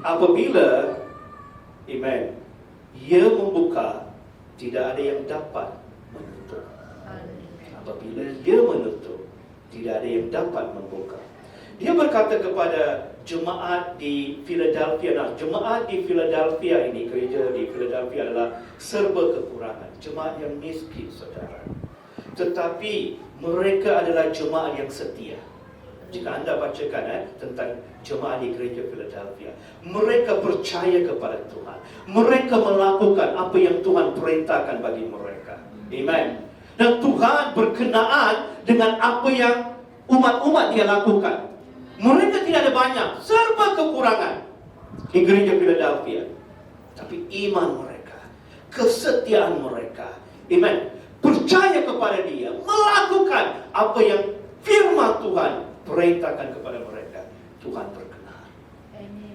apabila, amen, ia membuka, tidak ada yang dapat menutup. Apabila ia menutup, tidak ada yang dapat membuka. Dia berkata kepada jemaat di Philadelphia. Nah, jemaat di Philadelphia ini, gereja di Philadelphia adalah serba kekurangan. Jemaat yang miskin, saudara. Tetapi mereka adalah jemaat yang setia. Jika anda bacakan tentang jemaat di gereja Philadelphia, mereka percaya kepada Tuhan. Mereka melakukan apa yang Tuhan perintahkan bagi mereka. Amen. Dan Tuhan berkenaan dengan apa yang umat-umat dia lakukan. Mereka tidak ada banyak, serba kekurangan di gereja Philadelphia. Tapi iman mereka, kesetiaan mereka, amen, percaya kepada dia, melakukan apa yang firman Tuhan perintahkan kepada mereka. Tuhan berkenan. Amen.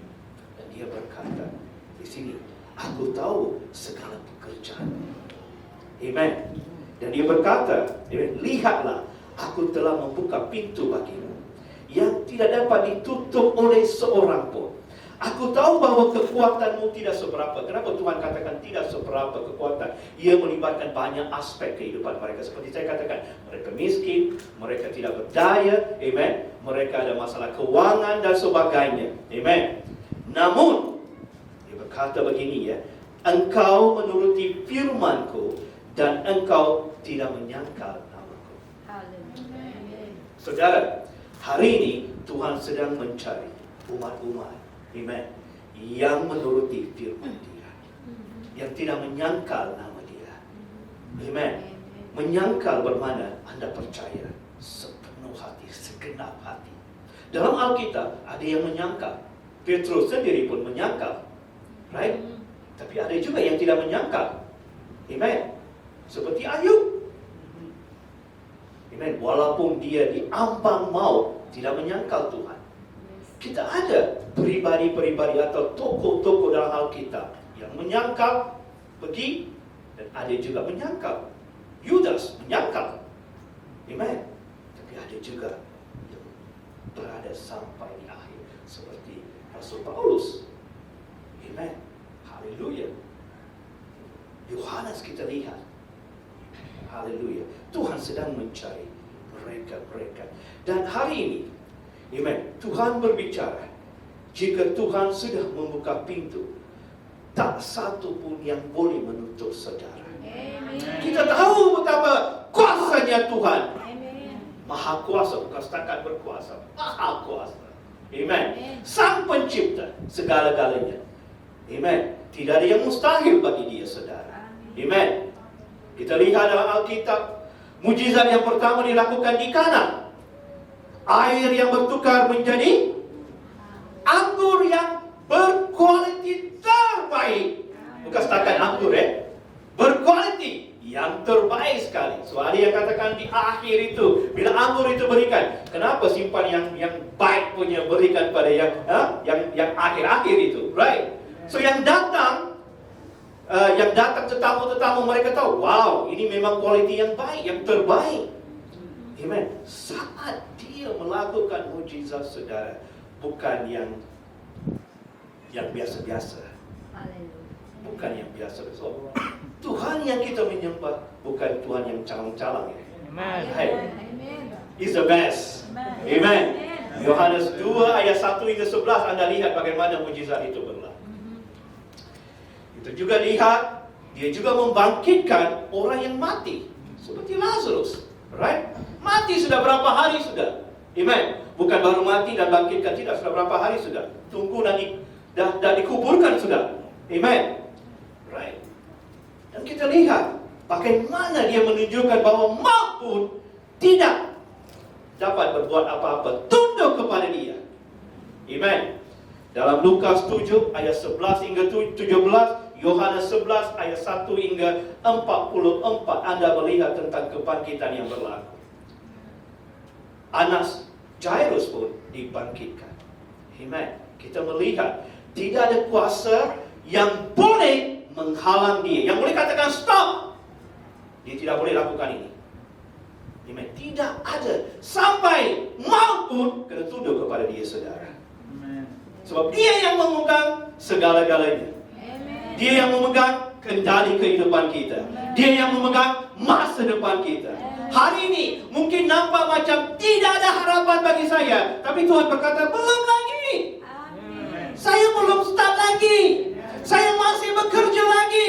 Dan dia berkata di sini, aku tahu segala pekerjaan. Amen. Dan dia berkata, amen, lihatlah, aku telah membuka pintu bagimu yang tidak dapat ditutup oleh seorang pun. Aku tahu bahwa kekuatanmu tidak seberapa. Kenapa Tuhan katakan tidak seberapa kekuatan? Ia melibatkan banyak aspek kehidupan mereka. Seperti saya katakan, mereka miskin, mereka tidak berdaya, amen. Mereka ada masalah keuangan dan sebagainya, amen. Namun, dia berkata begini ya, engkau menuruti firmanku dan engkau tidak menyangkal namaku. Haleluya. Saudara, hari ini Tuhan sedang mencari umat-umat, amen, yang menuruti firman dia, yang tidak menyangkal nama dia, amen. Menyangkal bermakna Anda percaya sepenuh hati, segenap hati. Dalam Alkitab ada yang menyangkal. Petrus sendiri pun menyangkal, right? Tapi ada juga yang tidak menyangkal, amen. Seperti Ayub, amen. Walaupun dia di ambang maut, tidak menyangkal Tuhan. Kita ada pribadi-pribadi atau tokoh-tokoh dalam Alkitab yang menyangkal pergi, dan ada juga menyangkal. Yudas menyangkal, amen. Tapi ada juga yang berada sampai di akhir, seperti Rasul Paulus, amen. Haleluya. Yohanes kita lihat, haleluya, Tuhan sedang mencari mereka. Dan hari ini, amen, Tuhan berbicara, jika Tuhan sudah membuka pintu, tak satu pun yang boleh menutup saudara. Amen. Kita tahu betapa kuasanya Tuhan. Amen. Maha kuasa, bukan setakat berkuasa, maha kuasa. Amen. Amen. Sang pencipta segala-galanya. Amen. Tidak ada yang mustahil bagi dia, saudara. Amen. Kita lihat dalam Alkitab, mujizat yang pertama dilakukan di Kana. Air yang bertukar menjadi anggur yang berkualiti terbaik. Bukan setakat anggur, berkualiti yang terbaik sekali. So ada yang katakan di akhir itu, bila anggur itu berikan, kenapa simpan yang baik punya berikan pada yang akhir-akhir itu, right? So yang datang tetamu-tetamu, mereka tahu, wow, ini memang kualiti yang baik, yang terbaik. Amen. Saat dia melakukan mujizat, saudara, bukan yang biasa-biasa. Bukan yang biasa-biasa. So, Tuhan yang kita menyembah bukan Tuhan yang calang-calang. Amen. Hey, Amen. He's the best. Amen. Yohanes 2 ayat 1 hingga 11, Anda lihat bagaimana mujizat itu berlaku. Kita juga lihat, dia juga membangkitkan orang yang mati, seperti Lazarus, right? Mati sudah berapa hari sudah, amen. Bukan baru mati dan bangkitkan, tidak, sudah berapa hari sudah. Tunggu dan dikuburkan sudah, amen, right? Dan kita lihat bagaimana dia menunjukkan bahwa maut pun tidak dapat berbuat apa-apa, tunduk kepada dia, amen. Dalam Lukas 7 ayat 11 hingga 17, Yohanes 11 ayat 1 hingga 44, Anda melihat tentang kebangkitan yang berlaku. Anas Jairus pun dibangkitkan. Amen. Kita melihat tidak ada kuasa yang boleh menghalang dia, yang boleh katakan stop. Dia tidak boleh lakukan ini. Amen. Tidak ada. Sampai maut pun kena tunduk kepada dia, saudara. Amen. So Sebab dia yang memegang segala-galanya. Amen. Dia yang memegang kendali kehidupan kita. Dia yang memegang masa depan kita. Hari ini mungkin nampak macam tidak ada harapan bagi saya, tapi Tuhan berkata, belum lagi. Amen. Saya belum start lagi. Saya masih bekerja lagi.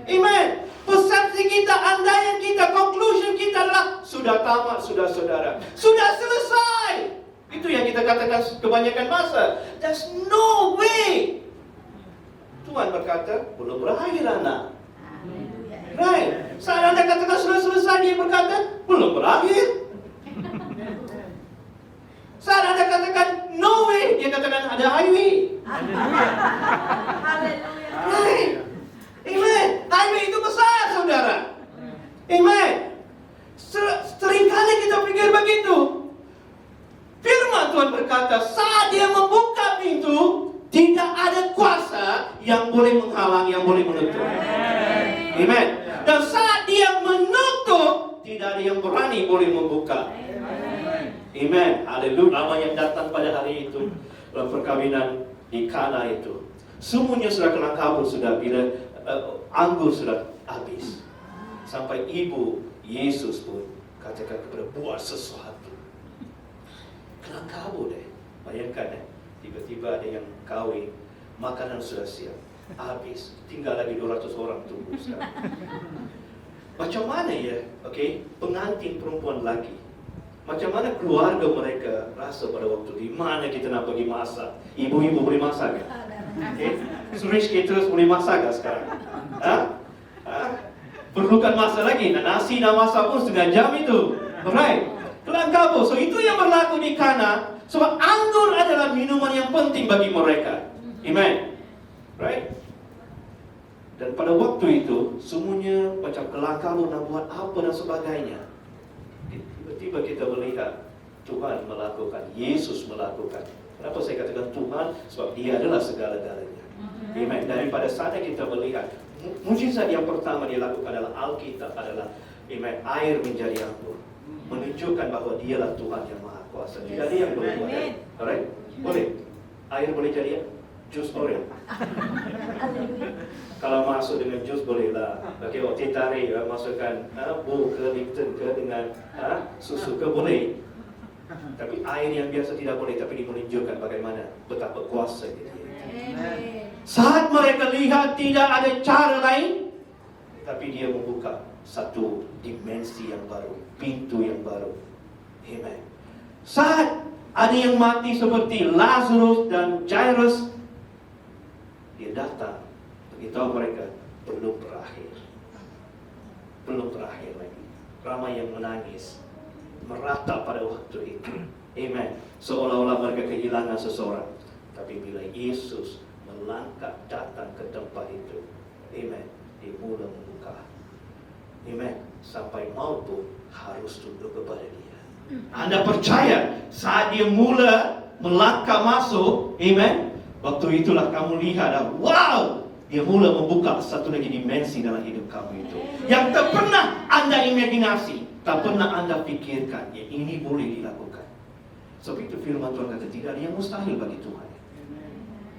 Amen. Persepsi kita, andaian kita, conclusion kita adalah sudah tamat, sudah saudara. Sudah selesai. Itu yang kita katakan kebanyakan masa. There's no way. Tuhan berkata, belum berakhir anak. Haleluya. Right. Saat Anda katakan sudah selesai, dia berkata, belum berakhir. Saat Anda katakan no way, dia katakan ada highway. Haleluya. Right. Amen. Highway itu besar, saudara. Amen. Seringkali kita pikir begitu. Firman Tuhan berkata, saat dia membuka pintu, tidak ada kuasa yang boleh menghalang, yang boleh menutup. Amen. Dan saat dia menutup, tidak ada yang berani boleh membuka. Amen. Haleluya. Lama yang datang pada hari itu, dalam perkawinan di Kana itu, semuanya sudah kelang kabut, sudah bila anggur sudah habis. Sampai ibu Yesus pun katakan kepada, buat sesuatu. Kelang kabut deh. Bayangkan tiba-tiba ada yang kahwin, makanan sudah siap, habis, tinggal lagi 200 orang tunggu sekarang. Macam mana ya, pengantin perempuan lagi, macam mana keluarga mereka rasa pada waktu di mana kita nak pergi masak? Ibu-ibu boleh masak kan? Suresh caterers boleh masak kan sekarang? Perlukan masak lagi, nasi nak masak pun setengah jam itu. Alright, kelang kabut. So itu yang berlaku di Kana. Sebab anggur adalah minuman yang penting bagi mereka. Amen. Right? Dan pada waktu itu, semuanya macam kelang kabut nak buat apa dan sebagainya. Tiba-tiba kita melihat Tuhan melakukan, Yesus melakukan. Kenapa saya katakan Tuhan? Sebab dia adalah segala-galanya. Amen. Daripada sana kita melihat mukjizat yang pertama dia lakukan dalam Alkitab adalah air menjadi anggur. Menunjukkan bahawa dialah Tuhan yang Maha Kuasa. Tidak ada yang boleh buat. Alright? Boleh. Air boleh jadi jus orange. Kalau masuk dengan jus bolehlah. Teh tarik masukkan bu ke Lipton ke dengan susu ke boleh. Tapi air yang biasa tidak boleh. Tapi dia menunjukkan bagaimana betapa kuasa dia. Saat mereka lihat tidak ada cara lain, tapi dia membuka satu dimensi yang baru, pintu yang baru. Amen. Saat ada yang mati seperti Lazarus dan Jairus, dia datang beritahu mereka, belum berakhir. Belum berakhir lagi. Ramai yang menangis, meratap pada waktu itu. Amen. Seolah-olah mereka kehilangan seseorang. Tapi bila Yesus melangkah datang ke tempat itu, amen, dia mula membuka. Amen. Sampai maut pun harus tunduk kepada dia. Anda percaya saat dia mula melangkah masuk, amen, waktu itulah kamu lihat, wow, dia mula membuka satu lagi dimensi dalam hidup kamu itu. Yang tak pernah Anda imajinasi, tak pernah Anda pikirkan, ya ini boleh dilakukan. Sebab itu firman Tuhan kata, tidak ada yang mustahil bagi Tuhan.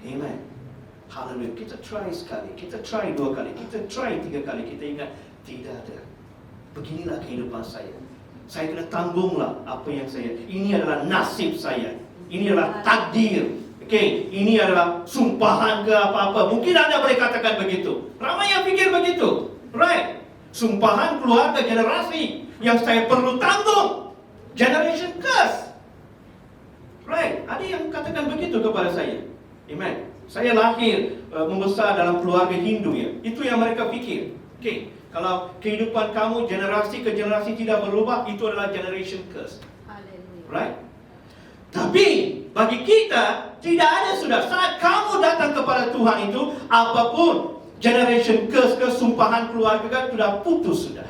Amen. Haleluya. Kita try sekali, kita try 2 kali, kita try 3 kali, kita ingat tidak ada. Beginilah kehidupan saya. Saya kena tanggunglah apa yang saya. Ini adalah nasib saya. Ini adalah takdir. Ini adalah sumpahan ke apa-apa. Mungkin Anda boleh katakan begitu. Ramai yang pikir begitu. Right? Sumpahan keluarga generasi yang saya perlu tanggung. Generation curse. Right? Ada yang katakan begitu kepada saya. Amen. Saya lahir membesar dalam keluarga Hindu ya. Itu yang mereka fikir. Kalau kehidupan kamu generasi ke generasi tidak berubah, itu adalah generation curse. Right? Tapi bagi kita tidak ada sudah. Saat kamu datang kepada Tuhan itu, apapun generation curse, kesumpahan keluarga sudah putus sudah.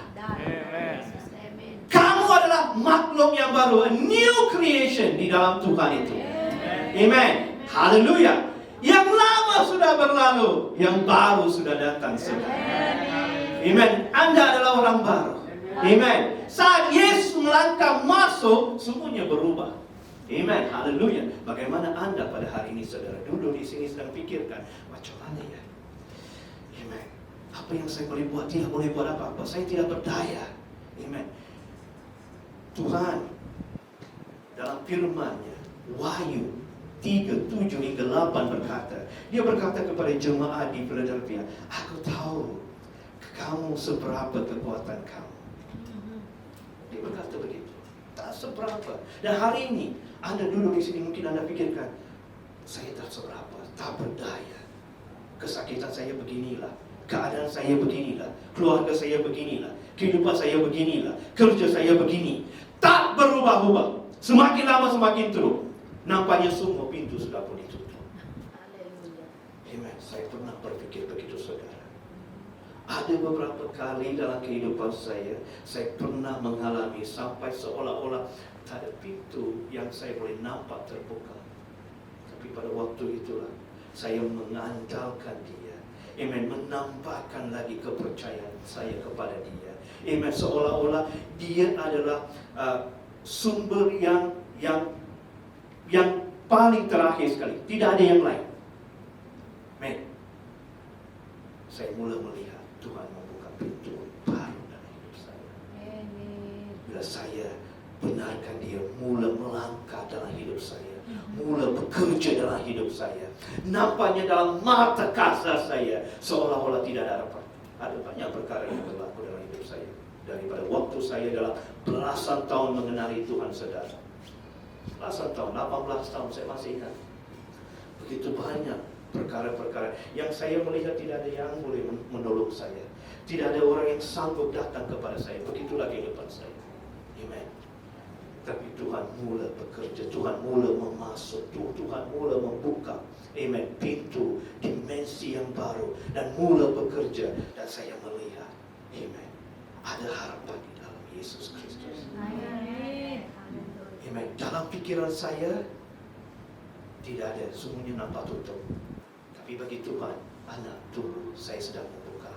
Kamu adalah makhluk yang baru, a new creation di dalam Tuhan itu. Amen. Haleluya. Yang lama sudah berlalu, yang baru sudah datang sudah. Amen. Anda adalah orang baru. Amen. Saat Yesus melangkah masuk, semuanya berubah. Amen. Haleluya. Bagaimana Anda pada hari ini, saudara, duduk di sini sedang pikirkan, macam mana ya? Amen. Apa yang saya boleh buat? Tidak boleh buat apa-apa. Saya tidak berdaya. Amen. Tuhan dalam firman-Nya, Wahyu 3:7 hingga 8 berkata, Dia berkata kepada jemaat di Philadelphia, aku tahu kamu seberapa kekuatan kamu. Dia berkata begitu. Tak seberapa. Dan hari ini Anda duduk di sini, mungkin Anda pikirkan, saya tak seberapa, tak berdaya. Kesakitan saya beginilah, keadaan saya beginilah, keluarga saya beginilah, kehidupan saya beginilah, kerja saya begini. Tak berubah-ubah. Semakin lama semakin teruk. Nampaknya semua pintu sudah pun ditutup. Amen. Saya pernah berpikir begitu, saudara. Ada beberapa kali dalam kehidupan saya pernah mengalami sampai seolah-olah tak ada pintu yang saya boleh nampak terbuka. Tapi pada waktu itulah saya mengandalkan Dia. Amen. Menambahkan lagi kepercayaan saya kepada Dia. Amen. Seolah-olah Dia adalah sumber yang paling terakhir sekali. Tidak ada yang lain. Amen. Saya mula melihat Tuhan membuka pintu baru dalam hidup saya. Bila saya benarkan Dia mula melangkah dalam hidup saya, mula bekerja dalam hidup saya, nampaknya dalam mata kasar saya seolah-olah tidak ada apa. Ada banyak perkara yang berlaku dalam hidup saya. Daripada waktu saya dalam belasan tahun mengenali Tuhan, saudara. Belasan tahun, 18 tahun saya masih ingat. Begitu banyak perkara-perkara yang saya melihat tidak ada yang boleh menolong saya. Tidak ada orang yang sanggup datang kepada saya. Begitulah kehidupan saya. Amen. Tapi Tuhan mula bekerja, Tuhan mula memasuk, Tuhan mula membuka, amen, pintu dimensi yang baru dan mula bekerja, dan saya melihat, amen, ada harapan di dalam Yesus Kristus. Amen. Dalam pikiran saya tidak ada, semuanya nampak tutup. Tapi bagi Tuhan, anak dulu saya sedang membuka.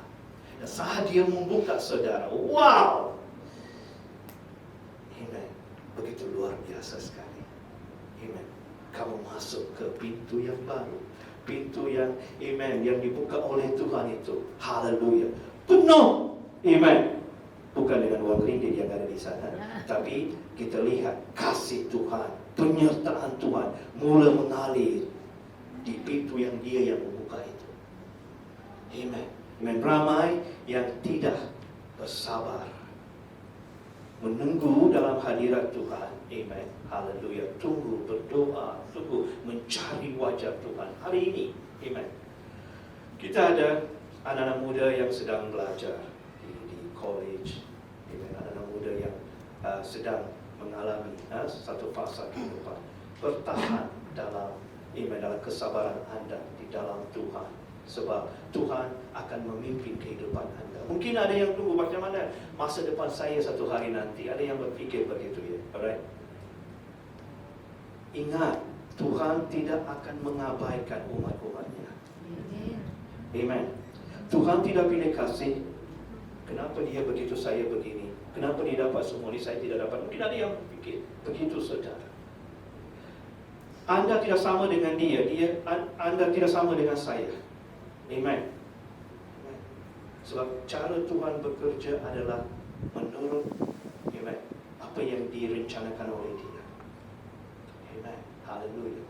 Dan saat Dia membuka, saudara, wow! Amen. Begitu luar biasa sekali. Amen. Kamu masuk ke pintu yang baru. Pintu yang, amen, yang dibuka oleh Tuhan itu. Haleluya. Penuh. Amen. Bukan dengan uang ringgit yang ada di sana. Tapi kita lihat kasih Tuhan, penyertaan Tuhan mula mengalir di pintu yang Dia yang membuka itu. Amen. Amen. Ramai yang tidak bersabar menunggu dalam hadirat Tuhan. Amen. Haleluya. Tunggu berdoa, tunggu mencari wajah Tuhan. Hari ini, amen, kita ada anak-anak muda yang sedang belajar di college. Amen. Anak-anak muda yang sedang mengalami satu fasa kehidupan. Bertahan dalam, amen, dalam kesabaran Anda di dalam Tuhan. Sebab Tuhan akan memimpin kehidupan Anda. Mungkin ada yang tunggu bagaimana masa depan saya satu hari nanti. Ada yang berfikir begitu, ya. Alright. Ingat, Tuhan tidak akan mengabaikan umat-umatnya. Amen. Tuhan tidak pilih kasih. Kenapa dia begitu, saya begini? Kenapa dia dapat semua ini, saya tidak dapat? Mungkin ada yang berfikir begitu, saudara. Anda tidak sama dengan dia, Anda tidak sama dengan saya. Amen. Sebab cara Tuhan bekerja adalah menurut, amen, apa yang direncanakan oleh Dia. Amen. Haleluya.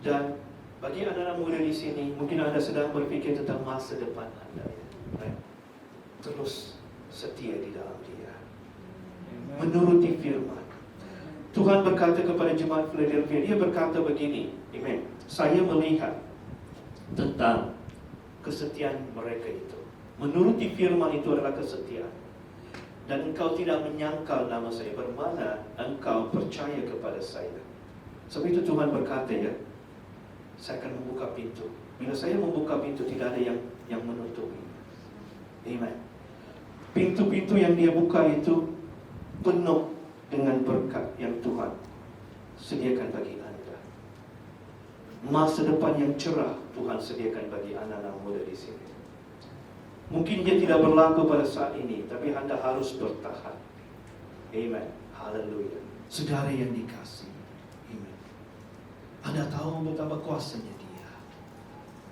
Dan bagi anak-anak muda di sini, mungkin Anda sedang berfikir tentang masa depan Anda. Amen. Terus setia di dalam Dia. Menuruti firman. Tuhan berkata kepada jemaat Philadelphia, Dia berkata begini, amen, saya melihat tentang kesetiaan mereka itu. Menuruti firman itu adalah kesetiaan. Dan engkau tidak menyangkal nama saya, bermana engkau percaya kepada saya. Sebab itu Tuhan berkata, ya, saya akan membuka pintu. Bila saya membuka pintu, tidak ada yang menutupi. Amen. Pintu-pintu yang Dia buka itu penuh dengan berkat yang Tuhan sediakan bagi Anda. Masa depan yang cerah Tuhan sediakan bagi anak-anak muda di sini. Mungkin dia tidak berlaku pada saat ini, tapi Anda harus bertahan. Amen. Haleluya. Saudara yang dikasihi, amen, Anda tahu betapa kuasanya Dia.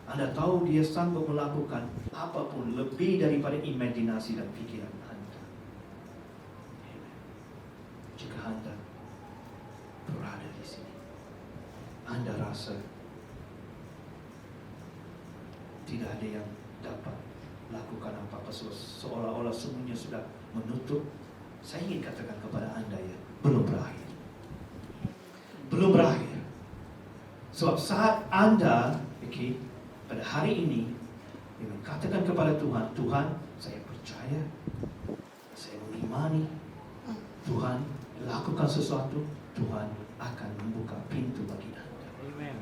Anda tahu Dia sanggup melakukan apapun lebih daripada imajinasi dan pikiran Anda. Amen. Jika Anda berada di sini, Anda rasa tidak ada yang dapat lakukan apa-apa, seolah-olah semuanya sudah menutup. Saya ingin katakan kepada Anda, ya, belum berakhir. Belum berakhir. Sebab saat Anda, pada hari ini, katakan kepada Tuhan, Tuhan, saya percaya, saya mengimani, Tuhan lakukan sesuatu, Tuhan akan membuka pintu bagi Anda. Amen.